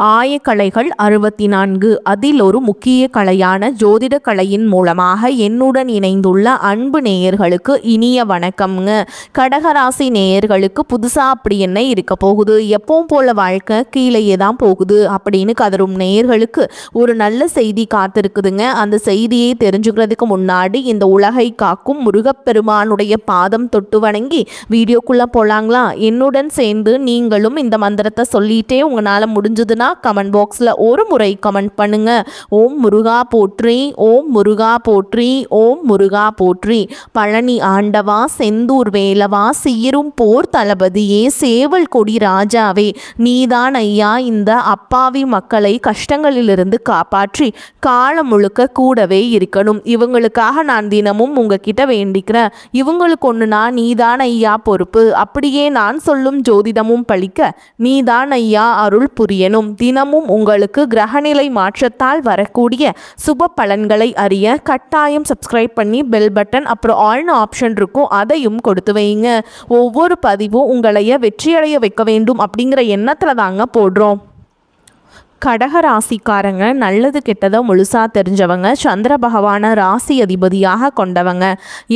ஆயக்கலைகள் 64 அதில் ஒரு முக்கிய கலையான ஜோதிட கலையின் மூலமாக என்னுடன் இணைந்துள்ள அன்பு நேயர்களுக்கு இனிய வணக்கம்ங்க. கடகராசி நேயர்களுக்கு புதுசாக அப்படி என்ன இருக்க போகுது, எப்பவும் போல வாழ்க்கை கீழேயே தான் போகுது அப்படின்னு கதரும் நேயர்களுக்கு ஒரு நல்ல செய்தி காத்திருக்குதுங்க. அந்த செய்தியை தெரிஞ்சுக்கிறதுக்கு முன்னாடி இந்த உலகை காக்கும் முருகப்பெருமானுடைய பாதம் தொட்டு வணங்கி வீடியோக்குள்ளே போகலாங்களா? என்னுடன் சேர்ந்து நீங்களும் இந்த மந்திரத்தை சொல்லிட்டே உங்களால் முடிஞ்சதுன்னா கமெண்ட் பாக்ஸில் ஒரு முறை கமெண்ட் பண்ணுங்க. ஓம் முருகா போற்றி, ஓம் முருகா போற்றி, ஓம் முருகா போற்றி. பழனி ஆண்டவா, செந்தூர் வேலவா, சீரும் போர் தளபதியே, சேவல் கொடி ராஜாவே, நீதான் ஐயா இந்த அப்பாவி மக்களை கஷ்டங்களிலிருந்து காப்பாற்றி காலம் முழுக்க கூடவே இருக்கணும். இவங்களுக்காக நான் தினமும் உங்ககிட்ட வேண்டிக்கிறேன். இவங்களுக்கு ஒன்றுனா நீதான் ஐயா பொறுப்பு. அப்படியே நான் சொல்லும் ஜோதிடமும் பழிக்க நீதான் ஐயா அருள் புரியணும். தினமும் உங்களுக்கு கிரகநிலை மாற்றத்தால் வரக்கூடிய சுப பலன்களை அறிய கட்டாயம் சப்ஸ்கிரைப் பண்ணி பெல் பட்டன் அப்புறம் ஆல்னு ஆப்ஷன் இருக்கும், அதையும் கொடுத்து வைங்க. ஒவ்வொரு பதிவும் உங்களைய வெற்றியடைய வைக்க வேண்டும் அப்படிங்கிற எண்ணத்தில் தாங்க போடுறோம். கடகராசிக்காரங்க நல்லது கெட்டதை முழுசாக தெரிஞ்சவங்க, சந்திர பகவானை ராசி அதிபதியாக கொண்டவங்க,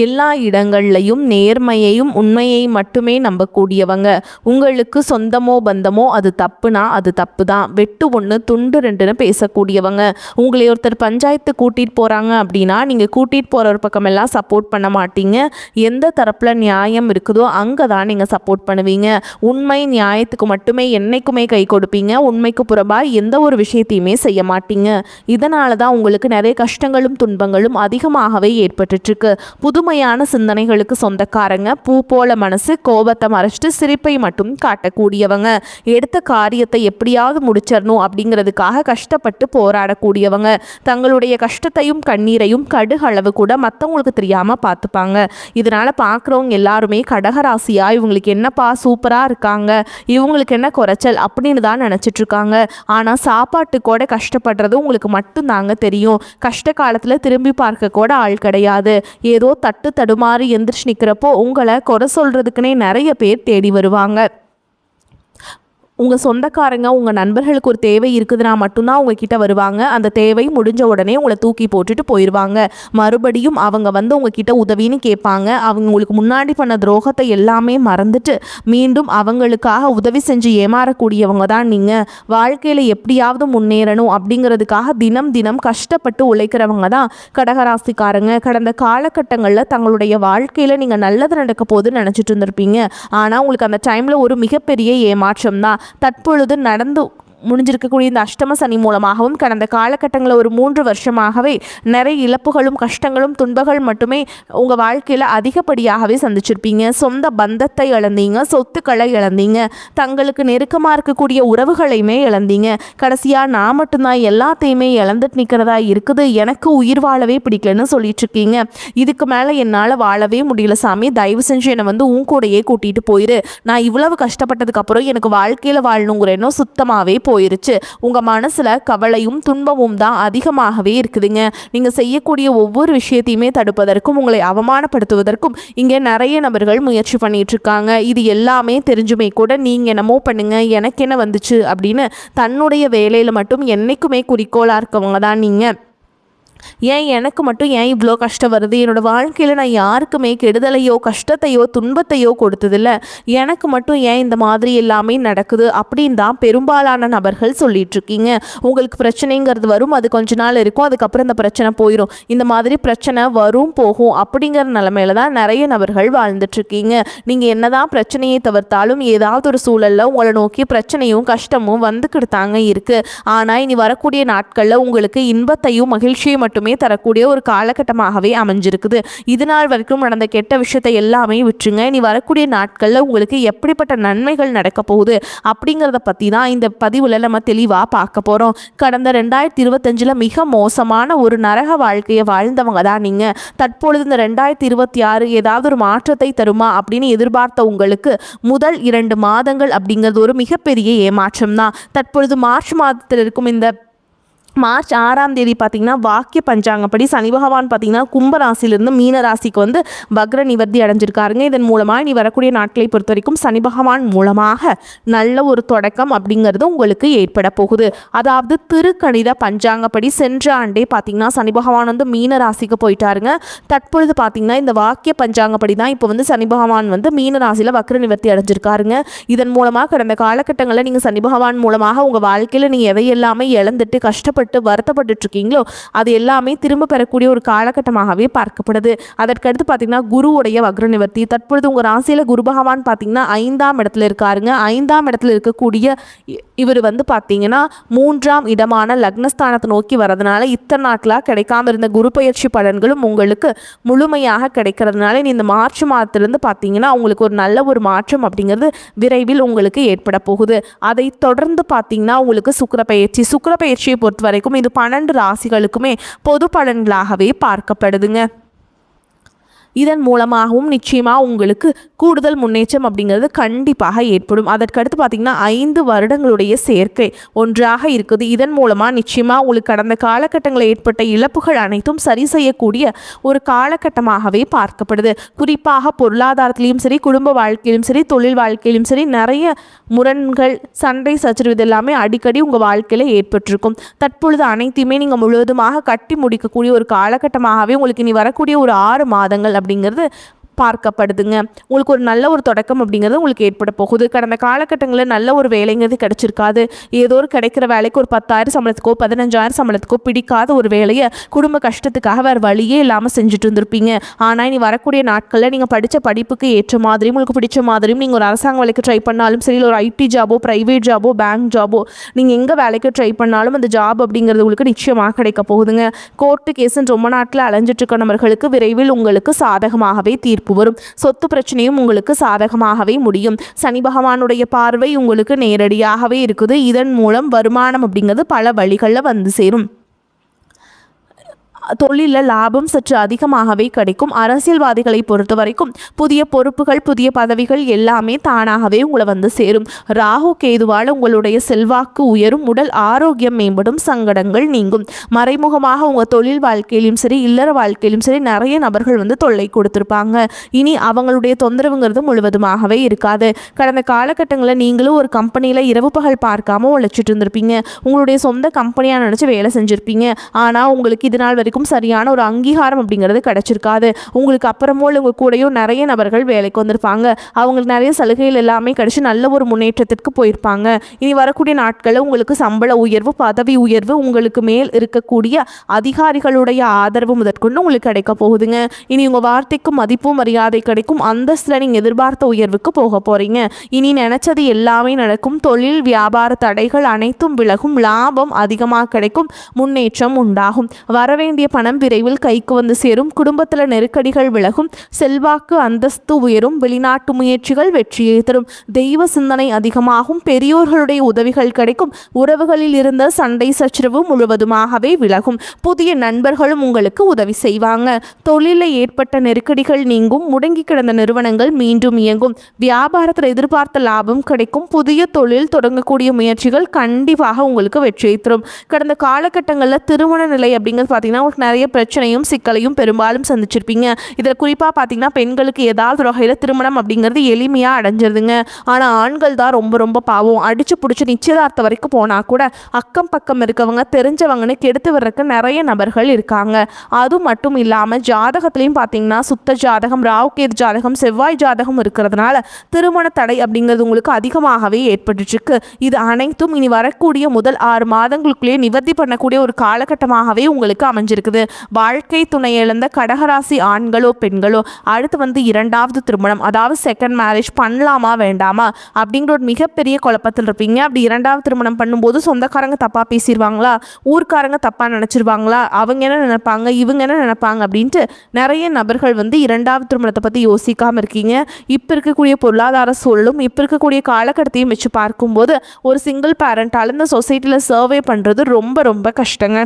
எல்லா இடங்கள்லையும் நேர்மையையும் உண்மையை மட்டுமே நம்பக்கூடியவங்க. உங்களுக்கு சொந்தமோ பந்தமோ அது தப்புனா அது தப்பு தான், வெட்டு ஒன்று துண்டு ரெண்டுன்னு பேசக்கூடியவங்க. உங்களை ஒருத்தர் பஞ்சாயத்து கூட்டிகிட்டு போகிறாங்க அப்படின்னா நீங்கள் கூட்டிகிட்டு போகிற ஒரு பக்கமெல்லாம் சப்போர்ட் பண்ண மாட்டீங்க. எந்த தரப்பில் நியாயம் இருக்குதோ அங்கே தான் நீங்கள் சப்போர்ட் பண்ணுவீங்க. உண்மை நியாயத்துக்கு மட்டுமே என்றைக்குமே கை கொடுப்பீங்க. உண்மைக்கு புறம்பாக எந்த ஒரு விஷயத்தையுமே செய்ய மாட்டீங்க. இதனால தான் உங்களுக்கு நிறைய கஷ்டங்களும் துன்பங்களும் அதிகமாகவே ஏற்பட்டுருக்கு. புதுமையான சிந்தனைகளுக்கு சொந்தக்காரங்க, பூ போல மனசு, கோபத்தை மறைச்சிட்டு சிரிப்பை மட்டும் காட்டக்கூடியவங்க, எடுத்த காரியத்தை எப்படியாவது முடிச்சிடணும் அப்படிங்கிறதுக்காக கஷ்டப்பட்டு போராடக்கூடியவங்க, தங்களுடைய கஷ்டத்தையும் கண்ணீரையும் கடுகளவு கூட மற்றவங்களுக்கு தெரியாமல் பார்த்துப்பாங்க. இதனால் பார்க்குறவங்க எல்லாருமே கடகராசியா இவங்களுக்கு என்னப்பா சூப்பராக இருக்காங்க, இவங்களுக்கு என்ன குறைச்சல் அப்படின்னு தான் நினச்சிட்ருக்காங்க. ஆனால் சாப்பாட்டு கூட கஷ்டப்படுறது உங்களுக்கு மட்டும்தாங்க தெரியும். கஷ்ட காலத்தில் திரும்பி பார்க்க கூட ஆள் கிடையாது. ஏதோ தட்டு தடுமாறி எந்திரிச்சு நிற்கிறப்போ உங்களை குறை சொல்கிறதுக்குன்னே நிறைய பேர் தேடி வருவாங்க. உங்கள் சொந்தக்காரங்க உங்கள் நண்பர்களுக்கு ஒரு தேவை இருக்குதுன்னா மட்டும்தான் உங்ககிட்ட வருவாங்க. அந்த தேவை முடிஞ்ச உடனே உங்களை தூக்கி போட்டுட்டு போயிடுவாங்க. மறுபடியும் அவங்க வந்து உங்ககிட்ட உதவின்னு கேட்பாங்க. அவங்க உங்களுக்கு முன்னாடி பண்ண துரோகத்தை எல்லாமே மறந்துட்டு மீண்டும் அவங்களுக்காக உதவி செஞ்சு ஏமாறக்கூடியவங்க தான் நீங்கள். வாழ்க்கையில் எப்படியாவது முன்னேறணும் அப்படிங்கிறதுக்காக தினம் தினம் கஷ்டப்பட்டு உழைக்கிறவங்க தான் கடகராசிக்காரங்க. கடந்த காலகட்டங்களில் தங்களுடைய வாழ்க்கையில் நீங்கள் நல்லது நடக்க போகுதுன்னு நினச்சிட்டு இருந்திருப்பீங்க. ஆனால் உங்களுக்கு அந்த டைமில் ஒரு மிகப்பெரிய ஏமாற்றம் தான். தற்பொழுது நடந்து முடிஞ்சிருக்கக்கூடிய இந்த அஷ்டம சனி மூலமாகவும் கடந்த காலகட்டங்களில் ஒரு 3 வருஷமாகவே நிறைய இழப்புகளும் கஷ்டங்களும் துன்பங்கள் மட்டுமே உங்கள் வாழ்க்கையில் அதிகப்படியாகவே சந்திச்சிருப்பீங்க. சொந்த பந்தத்தை இழந்தீங்க, சொத்துக்களை இழந்தீங்க, தங்களுக்கு நெருக்கமாக இருக்கக்கூடிய உறவுகளையுமே இழந்தீங்க. கடைசியாக நான் மட்டும்தான் எல்லாத்தையுமே இழந்துட்டு நிற்கிறதா இருக்குது, எனக்கு உயிர் வாழவே பிடிக்கலன்னு சொல்லிட்டு இருக்கீங்க. இதுக்கு மேலே என்னால் வாழவே முடியல சாமி, தயவு செஞ்சு என்னை வந்து உன் கூடையே கூட்டிகிட்டு போயிரு. நான் இவ்வளவு கஷ்டப்பட்டதுக்கப்புறம் எனக்கு வாழ்க்கையில் வாழணுங்கிற எண்ணம் சுத்தமாகவே போயிருச்சு. உங்க மனசுல கவலையும் துன்பமும் தான் அதிகமாகவே இருக்குதுங்க. நீங்க செய்யக்கூடிய ஒவ்வொரு விஷயத்தையுமே தடுப்பதற்கும் உங்களை அவமானப்படுத்துவதற்கும் இங்க நிறைய நபர்கள் முயற்சி பண்ணிட்டு இருக்காங்க. இது எல்லாமே தெரிஞ்சுமே கூட நீங்க என்னமோ பண்ணுங்க எனக்கு என்ன வந்துச்சு அப்படின்னு தன்னுடைய வேலையில மட்டும் என்னைக்குமே குறிக்கோளா இருக்கவங்க தான் நீங்க. ஏன் எனக்கு மட்டும் ஏன் இவ்வளோ கஷ்டம் வருது, என்னோடய வாழ்க்கையில் நான் யாருக்குமே கெடுதலையோ கஷ்டத்தையோ துன்பத்தையோ கொடுத்ததில்ல, எனக்கு மட்டும் ஏன் இந்த மாதிரி எல்லாமே நடக்குது அப்படின்னு தான் பெரும்பாலான நபர்கள் சொல்லிகிட்ருக்கீங்க. உங்களுக்கு பிரச்சனைங்கிறது வரும், அது கொஞ்ச நாள் இருக்கும், அதுக்கப்புறம் இந்த பிரச்சனை போயிடும். இந்த மாதிரி பிரச்சனை வரும் போகும் அப்படிங்கிற நிலமையில தான் நிறைய நபர்கள் வாழ்ந்துட்டுருக்கீங்க. நீங்கள் என்ன தான் பிரச்சனையை தவிர்த்தாலும் ஏதாவது ஒரு சூழலில் உங்களை நோக்கி பிரச்சனையும் கஷ்டமும் வந்துக்கிட்டு தாங்க இருக்குது. ஆனால் இனி வரக்கூடிய நாட்களில் உங்களுக்கு இன்பத்தையும் மகிழ்ச்சியும் மட்டுமே தரக்கூடிய ஒரு காலகட்டமாகவே அமைஞ்சிருக்குது. இது நாள் வரைக்கும் நடந்த கெட்ட விஷயத்தை எல்லாமே விட்டுருங்க. இனி வரக்கூடிய நாட்களில் உங்களுக்கு எப்படிப்பட்ட நன்மைகள் நடக்க போகுது அப்படிங்கிறத பற்றி தான் இந்த பதிவில் நம்ம தெளிவாக பார்க்க போகிறோம். கடந்த 2025 மிக மோசமான ஒரு நரக வாழ்க்கையை வாழ்ந்தவங்க தான் நீங்கள். தற்பொழுது இந்த 2026 ஏதாவது ஒரு மாற்றத்தை தருமா அப்படின்னு எதிர்பார்த்த உங்களுக்கு முதல் 2 மாதங்கள் அப்படிங்கிறது ஒரு மிகப்பெரிய ஏமாற்றம் தான். தற்பொழுது மார்ச் மாதத்தில் இருக்கும் இந்த மார்ச் 6ஆம் தேதி பார்த்திங்கன்னா வாக்கிய பஞ்சாங்கப்படி சனி பகவான் பார்த்திங்கன்னா கும்ப ராசியிலிருந்து மீன ராசிக்கு வந்து வக்ர நிவர்த்தி அடைஞ்சிருக்காருங்க. இதன் மூலமாக இனி வரக்கூடிய நாட்களை பொறுத்த வரைக்கும் சனி பகவான் மூலமாக நல்ல ஒரு தொடக்கம் அப்படிங்கிறது உங்களுக்கு ஏற்பட போகுது. அதாவது திருக்கணித பஞ்சாங்கப்படி சென்ற ஆண்டே பார்த்திங்கன்னா சனி பகவான் வந்து மீன ராசிக்கு போயிட்டாருங்க. தற்பொழுது பார்த்திங்கன்னா இந்த வாக்கிய பஞ்சாங்கப்படி தான் இப்போ வந்து சனி பகவான் வந்து மீன ராசியில் வக்ர நிவர்த்தி அடைஞ்சிருக்காருங்க. இதன் மூலமாக கடந்த காலகட்டங்களில் நீங்கள் சனி பகவான் மூலமாக உங்கள் வாழ்க்கையில் நீங்கள் எதையெல்லாமே இழந்துட்டு கஷ்டப்பட்டு வருத்தப்பட்டு இருக்கீங்களோ அது எல்லாமே திரும்ப பெறக்கூடிய ஒரு காலகட்டமாகவே பார்க்கப்படுது. அதற்கடுத்து பார்த்தீங்கன்னா குருவுடைய வக்ர நிவர்த்தி. தற்பொழுது உங்கள் ராசியில் குரு பகவான் பார்த்தீங்கன்னா 5ஆம் இடத்துல இருக்காருங்க. 5ஆம் இடத்துல இருக்கக்கூடிய இவர் வந்து பார்த்தீங்கன்னா 3ஆம் இடமான லக்னஸ்தானத்தை நோக்கி வரதுனால இத்தனை நாட்களாக கிடைக்காம இருந்த குரு பயிற்சி பலன்களும் உங்களுக்கு முழுமையாக கிடைக்கிறதுனால இந்த மார்ச் மாதத்திலிருந்து பார்த்தீங்கன்னா உங்களுக்கு ஒரு நல்ல ஒரு மாற்றம் அப்படிங்கிறது விரைவில் உங்களுக்கு ஏற்பட போகுது. அதை தொடர்ந்து பார்த்தீங்கன்னா உங்களுக்கு சுக்கிர பயிற்சியை பொறுத்த வரைக்கும் இது 12 ராசிகளுக்குமே பொது பலன்களாகவே பார்க்கப்படுதுங்க. இதன் மூலமாகவும் நிச்சயமாக உங்களுக்கு கூடுதல் முன்னேற்றம் அப்படிங்கிறது கண்டிப்பாக ஏற்படும். அதற்கடுத்து பார்த்திங்கன்னா 5 வருடங்களுடைய சேர்க்கை ஒன்றாக இருக்குது. இதன் மூலமாக நிச்சயமாக உங்களுக்கு கடந்த காலகட்டங்களில் ஏற்பட்ட இழப்புகள் அனைத்தும் சரி செய்யக்கூடிய ஒரு காலகட்டமாகவே பார்க்கப்படுது. குறிப்பாக பொருளாதாரத்திலையும் சரி, குடும்ப வாழ்க்கையிலும் சரி, தொழில் வாழ்க்கையிலும் சரி நிறைய முரண்கள், சண்டை சச்சரவு இதெல்லாமே அடிக்கடி உங்கள் வாழ்க்கையில் ஏற்பட்டிருக்கும். தற்பொழுது அனைத்தையுமே நீங்கள் முழுவதுமாக கட்டி முடிக்கக்கூடிய ஒரு காலகட்டமாகவே உங்களுக்கு இனி வரக்கூடிய ஒரு 6 மாதங்கள் அப்படிங்கிறது பார்க்கப்படுதுங்க. உங்களுக்கு ஒரு நல்ல ஒரு தொடக்கம் அப்படிங்கிறது உங்களுக்கு ஏற்பட போகுது. கடந்த காலகட்டங்களில் நல்ல ஒரு வேலைங்கிறது கிடைச்சிருக்காது. ஏதோ ஒரு கிடைக்கிற வேலைக்கு ஒரு 10,000 சம்பளத்துக்கோ 15,000 சம்பளத்துக்கோ பிடிக்காத ஒரு வேலையை குடும்ப கஷ்டத்துக்காக வேறு வழியே இல்லாமல் செஞ்சுட்டு இருந்திருப்பீங்க. ஆனால் இனி வரக்கூடிய நாட்களில் நீங்கள் படித்த படிப்புக்கு ஏற்ற மாதிரியும் உங்களுக்கு பிடிச்ச மாதிரியும் நீங்கள் ஒரு அரசாங்க வேலைக்கு ட்ரை பண்ணாலும் சரி, ஒரு ஐடி ஜாபோ, ப்ரைவேட் ஜாபோ, பேங்க் ஜாபோ, நீங்கள் எங்கே வேலைக்கு ட்ரை பண்ணாலும் அந்த ஜாப் அப்படிங்கிறது உங்களுக்கு நிச்சயமாக கிடைக்க போகுதுங்க. கோர்ட்டு கேஸுன்னு ரொம்ப நாட்டில் அலைஞ்சிட்டு இருக்க நபர்களுக்கு விரைவில் உங்களுக்கு சாதகமாகவே தீர்ப்பு வரும். சொத்து பிரச்சனையும் உங்களுக்கு சாதகமாகவே முடியும். சனி பகவானுடைய பார்வை உங்களுக்கு நேரடியாகவே இருக்குது. இதன் மூலம் வருமானம் அப்படிங்கிறது பல வழிகளில் வந்து சேரும். தொழிலில் லாபம் சற்று அதிகமாகவே கிடைக்கும். அரசியல்வாதிகளை பொறுத்த வரைக்கும் புதிய பொறுப்புகள், புதிய பதவிகள் எல்லாமே தானாகவே உங்களை வந்து சேரும். ராகு கேதுவால் உங்களுடைய செல்வாக்கு உயரும், உடல் ஆரோக்கியம் மேம்படும், சங்கடங்கள் நீங்கும். மறைமுகமாக உங்கள் தொழில் வாழ்க்கையிலும் சரி, இல்லற வாழ்க்கையிலும் சரி நிறைய நபர்கள் வந்து தொல்லை கொடுத்துருப்பாங்க. இனி அவங்களுடைய தொந்தரவுங்கிறது முழுவதுமாகவே இருக்காது. கடந்த காலகட்டங்களில் நீங்களும் ஒரு கம்பெனியில் இரவு பகல் பார்க்காம உழைச்சிட்டு இருந்திருப்பீங்க. உங்களுடைய சொந்த கம்பெனியாக நினச்சி வேலை செஞ்சுருப்பீங்க. ஆனால் உங்களுக்கு இது நாள் வரைக்கும் சரியான ஒரு அங்கீகாரம் அப்படிங்கிறது கிடைச்சிருக்காது. உங்களுக்கு அப்புறமோ உங்கள் கூடயும் நிறைய நபர்கள் வேலைக்கு வந்திருப்பாங்க. அவங்களுக்கு நிறைய சலுகைகள் எல்லாமே கிடைச்சி நல்ல ஒரு முன்னேற்றத்திற்கு போயிருப்பாங்க. இனி வரக்கூடிய நாட்களில் உங்களுக்கு சம்பள உயர்வு, பதவி உயர்வு, உங்களுக்கு மேல் இருக்கக்கூடிய அதிகாரிகளுடைய ஆதரவு முதற்கொண்டு உங்களுக்கு கிடைக்க போகுதுங்க. இனி உங்கள் வார்த்தைக்கு மதிப்பும் மரியாதை கிடைக்கும். அந்தஸ்தில் நீங்கள் எதிர்பார்த்த உயர்வுக்கு போக போகிறீங்க. இனி நினைச்சது எல்லாமே நடக்கும். தொழில் வியாபார தடைகள் அனைத்தும் விலகும். லாபம் அதிகமாக கிடைக்கும். முன்னேற்றம் உண்டாகும். வரவேண்டிய பணம் விரைவில் கைக்கு வந்து சேரும். குடும்பத்தில் நெருக்கடிகள் விலகும். செல்வாக்கு அந்தஸ்து உயரும். வெளிநாட்டு முயற்சிகள் வெற்றியை தரும். தெய்வ சிந்தனை அதிகமாகும். பெரியோர்களுடைய உதவிகள் கிடைக்கும். உறவுகளில் இருந்த சண்டை சச்சரவு முழுவதுமாகவே விலகும். புதிய நண்பர்களும் உங்களுக்கு உதவி செய்வாங்க. தொழிலில் ஏற்பட்ட நெருக்கடிகள் நீங்கும். முடங்கி கிடந்த நிறுவனங்கள் மீண்டும் இயங்கும். வியாபாரத்தில் எதிர்பார்த்த லாபம் கிடைக்கும். புதிய தொழில் தொடங்கக்கூடிய முயற்சிகள் கண்டிப்பாக உங்களுக்கு வெற்றியை தரும். கடந்த காலகட்டங்களில் திருமண நிலை அப்படிங்கிறது பார்த்தீங்கன்னா நிறைய பிரச்சனையும் சிக்கலையும் பெரும்பாலும் சந்திச்சிருப்பீங்க. இதில் குறிப்பாக பார்த்தீங்கன்னா பெண்களுக்கு ஏதாவது ஒரு வகையில் திருமணம் அப்படிங்கிறது எளிமையாக அடைஞ்சிருதுங்க. ஆனால் ஆண்கள் தான் ரொம்ப ரொம்ப பாவம். அடிச்சு பிடிச்சி நிச்சயதார்த்தம் வரைக்கும் போனால் கூட அக்கம் பக்கம் இருக்கவங்க தெரிஞ்சவங்கன்னு கெடுத்து வர்றதுக்கு நிறைய நபர்கள் இருக்காங்க. அது மட்டும் இல்லாமல் ஜாதகத்திலையும் பார்த்தீங்கன்னா சுத்த ஜாதகம், ராவுகேது ஜாதகம், செவ்வாய் ஜாதகம் இருக்கிறதுனால திருமண தடை அப்படிங்கிறது உங்களுக்கு அதிகமாகவே ஏற்பட்டுருக்கு. இது அனைத்தும் இனி வரக்கூடிய முதல் 6 மாதங்களுக்குள்ளேயே நிவர்த்தி பண்ணக்கூடிய ஒரு காலகட்டமாகவே உங்களுக்கு அமைஞ்சிருக்குது. வாழ்க்கை துணை இழந்த கடகராசி ஆண்களோ பெண்களோ அடுத்து வந்து 2வது திருமணம், அதாவது செகண்ட் மேரேஜ் பண்ணலாமா வேண்டாமா அப்படிங்கிற ஒரு மிகப்பெரிய குழப்பத்தில் இருப்பீங்க. அப்படி 2வது திருமணம் பண்ணும்போது சொந்தக்காரங்க தப்பாக பேசிடுவாங்களா, ஊர்க்காரங்க தப்பாக நினச்சிருவாங்களா, அவங்க என்ன நினைப்பாங்க, இவங்க என்ன நினைப்பாங்க அப்படின்ட்டு நிறைய நபர்கள் வந்து 2வது திருமணத்தை பற்றி யோசிக்காமல் இருக்கீங்க. இப்போ இருக்கக்கூடிய பொருளாதார சூழலும் இப்போ இருக்கக்கூடிய காலகட்டத்தையும் வச்சு பார்க்கும்போது ஒரு சிங்கிள் பேரண்டால் இந்த சொசைட்டியில் சர்வே பண்ணுறது ரொம்ப ரொம்ப கஷ்டங்க.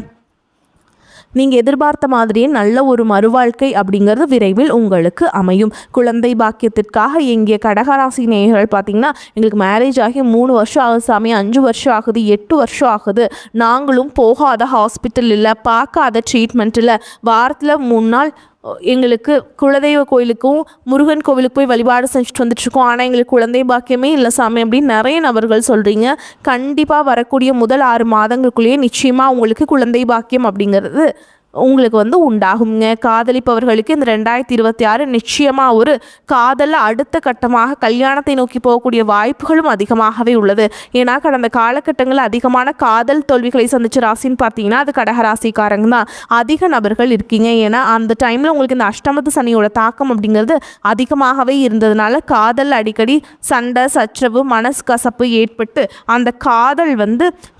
நீங்கள் எதிர்பார்த்த மாதிரியே நல்ல ஒரு மறுவாழ்க்கை அப்படிங்கிறது விரைவில் உங்களுக்கு அமையும். குழந்தை பாக்கியத்திற்காக எங்கிய கடகராசி நேயர்கள் பார்த்தீங்கன்னா, எங்களுக்கு மேரேஜ் ஆகி 3 வருஷம் ஆகுது சாமி, 5 வருஷம் ஆகுது, 8 வருஷம் ஆகுது, நாங்களும் போகாத ஹாஸ்பிட்டல் இல்லை, பார்க்காத ட்ரீட்மெண்ட் இல்லை, வாரத்தில் 3 நாள் எங்களுக்கு குலதெய்வ கோயிலுக்கும் முருகன் கோவிலுக்கு போய் வழிபாடு செஞ்சுட்டு வந்துட்டுருக்கோம், ஆனால் எங்களுக்கு குழந்தை பாக்கியமே இல்லை சாமி அப்படின்னு நிறைய நபர்கள் சொல்கிறீங்க. கண்டிப்பாக வரக்கூடிய முதல் 6 மாதங்களுக்குள்ளேயே நிச்சயமாக உங்களுக்கு குழந்தை பாக்கியம் அப்படிங்கிறது உங்களுக்கு உண்டாகுங்க. காதலிப்பவர்களுக்கு இந்த 2026 நிச்சயமாக ஒரு காதலில் அடுத்த கட்டமாக கல்யாணத்தை நோக்கி போகக்கூடிய வாய்ப்புகளும் அதிகமாகவே உள்ளது. ஏன்னா கடந்த காலகட்டங்களில் அதிகமான காதல் தோல்விகளை சந்திச்ச ராசின்னு பார்த்தீங்கன்னா அது கடகராசிக்காரங்க தான் அதிக நபர்கள் இருக்கீங்க. ஏன்னா அந்த டைமில் உங்களுக்கு இந்த அஷ்டமத்து சனியோட தாக்கம் அப்படிங்கிறது அதிகமாகவே இருந்ததுனால காதல் அடிக்கடி சண்டை சச்சரவு மனசு கசப்பு ஏற்பட்டு அந்த காதல்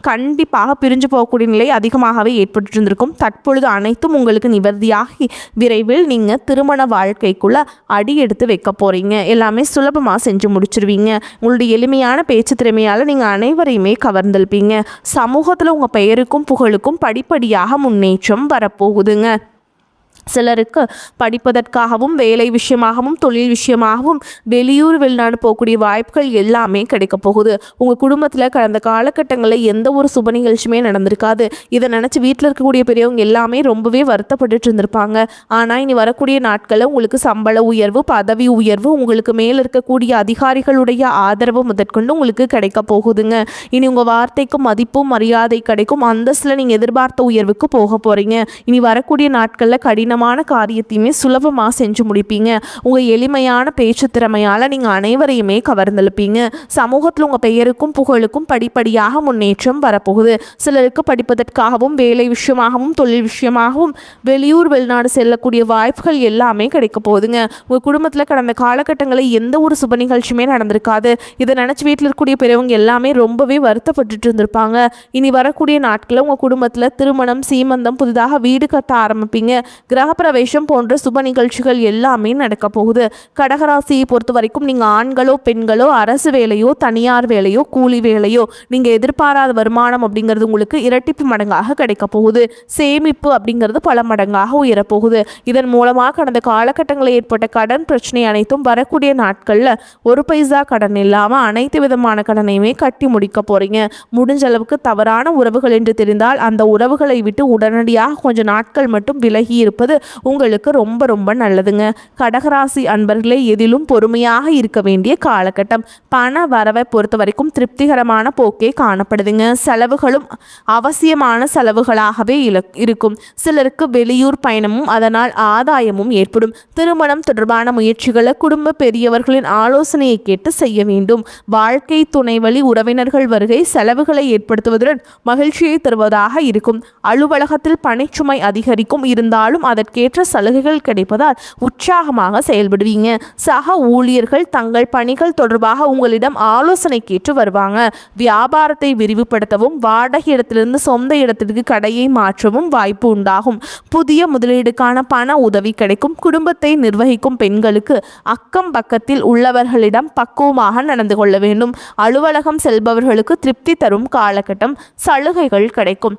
கண்டிப்பாக பிரிஞ்சு போகக்கூடிய நிலை அதிகமாகவே ஏற்பட்டு இருந்திருக்கும். தற்பொழுது அனைத்தும் உங்களுக்கு நிவர்த்தியாகி விரைவில் நீங்கள் திருமண வாழ்க்கைக்குள்ளே அடி எடுத்து வைக்க போகிறீங்க. எல்லாமே சுலபமாக செஞ்சு முடிச்சிருவீங்க. உங்களுடைய எளிமையான பேச்சு திறமையால் நீங்கள் அனைவரையுமே கவர்ந்திருப்பீங்க. சமூகத்தில் உங்கள் பெயருக்கும் புகழுக்கும் படிப்படியாக முன்னேற்றம் வரப்போகுதுங்க. சிலருக்கு படிப்பதற்காகவும் வேலை விஷயமாகவும் தொழில் விஷயமாகவும் வெளியூர் வெளிநாடு போகக்கூடிய வாய்ப்புகள் எல்லாமே கிடைக்க போகுது. உங்கள் குடும்பத்தில் கடந்த காலகட்டங்களில் எந்த ஒரு சுப நிகழ்ச்சியுமே நடந்திருக்காது. இதை நினச்சி வீட்டில் இருக்கக்கூடிய பெரியவங்க எல்லாமே ரொம்பவே வருத்தப்பட்டு இருந்திருப்பாங்க. ஆனால் இனி வரக்கூடிய நாட்களில் உங்களுக்கு சம்பள உயர்வு பதவி உயர்வு உங்களுக்கு மேலே இருக்கக்கூடிய அதிகாரிகளுடைய ஆதரவு முதற்கொண்டு உங்களுக்கு கிடைக்க போகுதுங்க. இனி உங்கள் வார்த்தைக்கு மதிப்பும் மரியாதை கிடைக்கும். அந்தஸ்தில் நீங்கள் எதிர்பார்த்த உயர்வுக்கு போக போகிறீங்க. இனி வரக்கூடிய நாட்களில் கடினமான காரியத்தையுமே சுலபமாக செஞ்சு முடிப்பீங்க. உங்கள் எளிமையான பேச்சு திறமையால் நீங்கள் அனைவரையுமே கவர்ந்தெழுப்பீங்க. சமூகத்தில் உங்கள் பெயருக்கும் புகழுக்கும் படிப்படியாக முன்னேற்றம் வரப்போகுது. சிலருக்கு படிப்பதற்காகவும் வேலை விஷயமாகவும் தொழில் விஷயமாகவும் வெளியூர் வெளிநாடு செல்லக்கூடிய வாய்ப்புகள் எல்லாமே கிடைக்க போகுதுங்க. உங்கள் குடும்பத்தில் கடந்த காலகட்டங்களில் எந்த ஒரு சுப நிகழ்ச்சியுமே நடந்திருக்காது. இதை நினச்சி வீட்டில் இருக்கக்கூடிய பெரியவங்க எல்லாமே ரொம்பவே வருத்தப்பட்டு இருந்திருப்பாங்க. இனி வரக்கூடிய நாட்களில் உங்கள் குடும்பத்தில் திருமணம் சீமந்தம் புதிதாக வீடு கட்ட ஆரம்பிப்பீங்க. கிரகப்பிரவேசம் போன்ற சுப நிகழ்ச்சிகள் எல்லாமே நடக்க போகுது. கடகராசியை பொறுத்த வரைக்கும் நீங்கள் ஆண்களோ பெண்களோ அரசு வேலையோ தனியார் வேலையோ கூலி வேலையோ நீங்கள் எதிர்பாராத வருமானம் அப்படிங்கிறது உங்களுக்கு இரட்டிப்பு மடங்காக கிடைக்க போகுது. சேமிப்பு அப்படிங்கிறது பல மடங்காக உயரப்போகுது. இதன் மூலமாக கடந்த காலகட்டங்களில் ஏற்பட்ட கடன் பிரச்சனை அனைத்தும் வரக்கூடிய நாட்களில் ஒரு பைசா கடன் இல்லாமல் அனைத்து விதமான கடனையுமே கட்டி முடிக்க போறீங்க. முடிஞ்ச அளவுக்கு தவறான உறவுகள் என்று தெரிந்தால் அந்த உறவுகளை விட்டு உடனடியாக கொஞ்சம் நாட்கள் மட்டும் விலகி இருப்பது உங்களுக்கு ரொம்ப ரொம்ப நல்லதுங்க. கடகராசி அன்பர்களே, எதிலும் பொறுமையாக இருக்க வேண்டிய காலகட்டம். பண வரவை பொறுத்த வரைக்கும் திருப்திகரமான போக்கே காணப்படுதுங்க. செலவுகளும் அவசியமான செலவுகளாகவே இருக்கும். சிலருக்கு வெளியூர் பயணமும் அதனால் ஆதாயமும் ஏற்படும். திருமணம் தொடர்பான முயற்சிகளை குடும்ப பெரியவர்களின் ஆலோசனையை கேட்டு செய்ய வேண்டும். வாழ்க்கை துணை வழி உறவினர்கள் வருகை செலவுகளை ஏற்படுத்துவதுடன் மகிழ்ச்சியை தருவதாக இருக்கும். அலுவலகத்தில் பணிச்சுமை அதிகரிக்கும். இருந்தாலும் அதற்கேற்ற சலுகைகள் கிடைப்பதால் உற்சாகமாக செயல்படுவீங்க. சக ஊழியர்கள் தங்கள் பணிகள் தொடர்பாக உங்களிடம் ஆலோசனை கேட்டு வருவாங்க. வியாபாரத்தை விரிவுபடுத்தவும் வாடகை இடத்திலிருந்து சொந்த இடத்திற்கு கடையை மாற்றவும் வாய்ப்பு உண்டாகும். புதிய முதலீடுக்கான பண உதவி கிடைக்கும். குடும்பத்தை நிர்வகிக்கும் பெண்களுக்கு அக்கம் பக்கத்தில் உள்ளவர்களிடம் பக்குவமாக நடந்து கொள்ள வேண்டும். அலுவலகம் செல்பவர்களுக்கு திருப்தி தரும் காலகட்டம். சலுகைகள் கிடைக்கும்.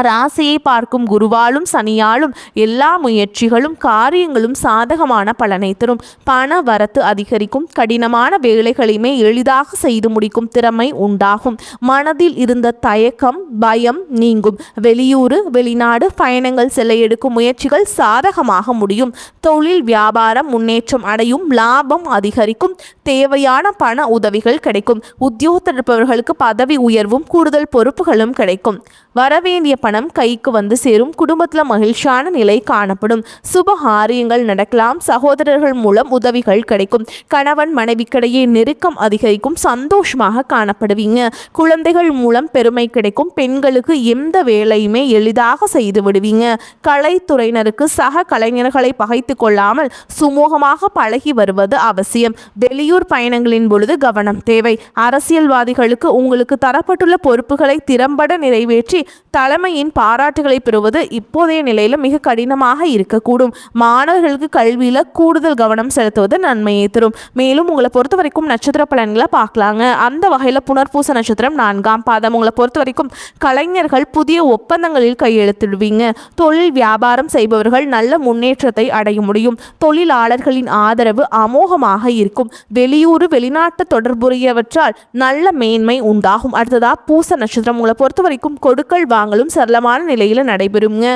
ராசியை பார்க்கும் குருவாலும் சனியாலும் எல்லா முயற்சிகளும் காரியங்களும் சாதகமான பலனை தரும். பண வரத்து அதிகரிக்கும். கடினமான வேலைகளையுமே எளிதாக செய்து முடிக்கும் திறமை உண்டாகும். மனதில் இருந்த தயக்கம் பயம் நீங்கும். வெளியூர் வெளிநாடு பயணங்கள் செல்ல எடுக்கும் முயற்சிகள் சாதகமாக முடியும். தொழில் வியாபாரம் முன்னேற்றம் அடையும். லாபம் அதிகரிக்கும். தேவையான பண உதவிகள் கிடைக்கும். உத்தியோகத்தில் இருப்பவர்களுக்கு பதவி உயர்வும் கூடுதல் பொறுப்புகளும் கிடைக்கும். வரவேண்டிய பணம் கைக்கு வந்து சேரும். குடும்பத்தில் மகிழ்ச்சியான நிலை காணப்படும். சுபகாரியங்கள் நடக்கலாம். சகோதரர்கள் மூலம் உதவிகள் கிடைக்கும். கணவன் மனைவிக்கிடையே நெருக்கம் அதிகரிக்கும். சந்தோஷமாக காணப்படுவீங்க. குழந்தைகள் மூலம் பெருமை கிடைக்கும். பெண்களுக்கு எந்த வேலையுமே எளிதாக செய்து விடுவீங்க. கலைத்துறையினருக்கு சக கலைஞர்களை பகைத்து கொள்ளாமல் சுமூகமாக பழகி வருவது அவசியம். வெளியூர் பயணங்களின் பொழுது கவனம் தேவை. அரசியல்வாதிகளுக்கு உங்களுக்கு தரப்பட்டுள்ள பொறுப்புகளை திறம்பட நிறைவேற்றி தலைமை தாயின் பாராட்டுகளை பெறுவது இப்போதைய நிலையில் மிக கடினமாக இருக்கக்கூடும். மாணவர்களுக்கு கல்வியில் கூடுதல் கவனம் செலுத்துவது நன்மையை தரும். மேலும் உங்களை பொறுத்த வரைக்கும் நட்சத்திர பலன்களை பார்க்கலாங்க. அந்த வகையில் புனர்பூச நட்சத்திரம் 4ஆம் பாதம். உங்களை பொறுத்த வரைக்கும் கலைஞர்கள் புதிய ஒப்பந்தங்களில் கையெழுத்திடுவீங்க. தொழில் வியாபாரம் செய்பவர்கள் நல்ல முன்னேற்றத்தை அடைய முடியும். தொழிலாளர்களின் ஆதரவு அமோகமாக இருக்கும். வெளியூர் வெளிநாட்டு தொடர்புடையவற்றால் நல்ல மேன்மை உண்டாகும். அடுத்ததா பூச நட்சத்திரம். உங்களை பொறுத்த வரைக்கும் கொடுக்கல் வாங்கலும் சரளமான நிலையில் நடைபெறுங்க.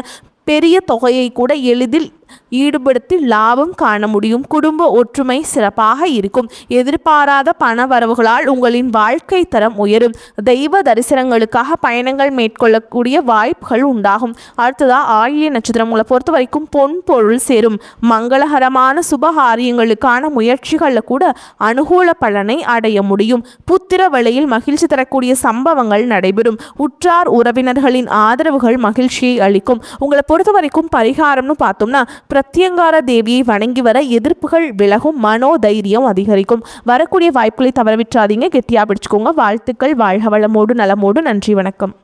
பெரிய தொகையை கூட எளிதில் ஈடுபடுத்தி லாபம் காண முடியும். குடும்ப ஒற்றுமை சிறப்பாக இருக்கும். எதிர்பாராத பண வரவுகளால் உங்களின் வாழ்க்கை தரம் உயரும். தெய்வ தரிசனங்களுக்காக பயணங்கள் மேற்கொள்ளக்கூடிய வாய்ப்புகள் உண்டாகும். அடுத்ததா ஆயில்ய நட்சத்திரம். உங்களை பொறுத்த வரைக்கும் பொன் பொருள் சேரும். மங்களகரமான சுபகாரியங்களுக்கான முயற்சிகளில் கூட அனுகூல பலனை அடைய முடியும். புத்திர வழியில் மகிழ்ச்சி தரக்கூடிய சம்பவங்கள் நடைபெறும். உற்றார் உறவினர்களின் ஆதரவுகள் மகிழ்ச்சியை அளிக்கும். உங்களை பொறுத்த வரைக்கும் பரிகாரம்னு பார்த்தோம்னா பிரத்யங்கார தேவியை வணங்கி வர எதிர்ப்புகள் விலகும். மனோதைரியம் அதிகரிக்கும். வரக்கூடிய வாய்ப்புகளை தவறவிட்டாதீங்க. கெட்டியா பிடிச்சுக்கோங்க. வாழ்த்துக்கள். வாழ்க வளமோடு நலமோடு. நன்றி, வணக்கம்.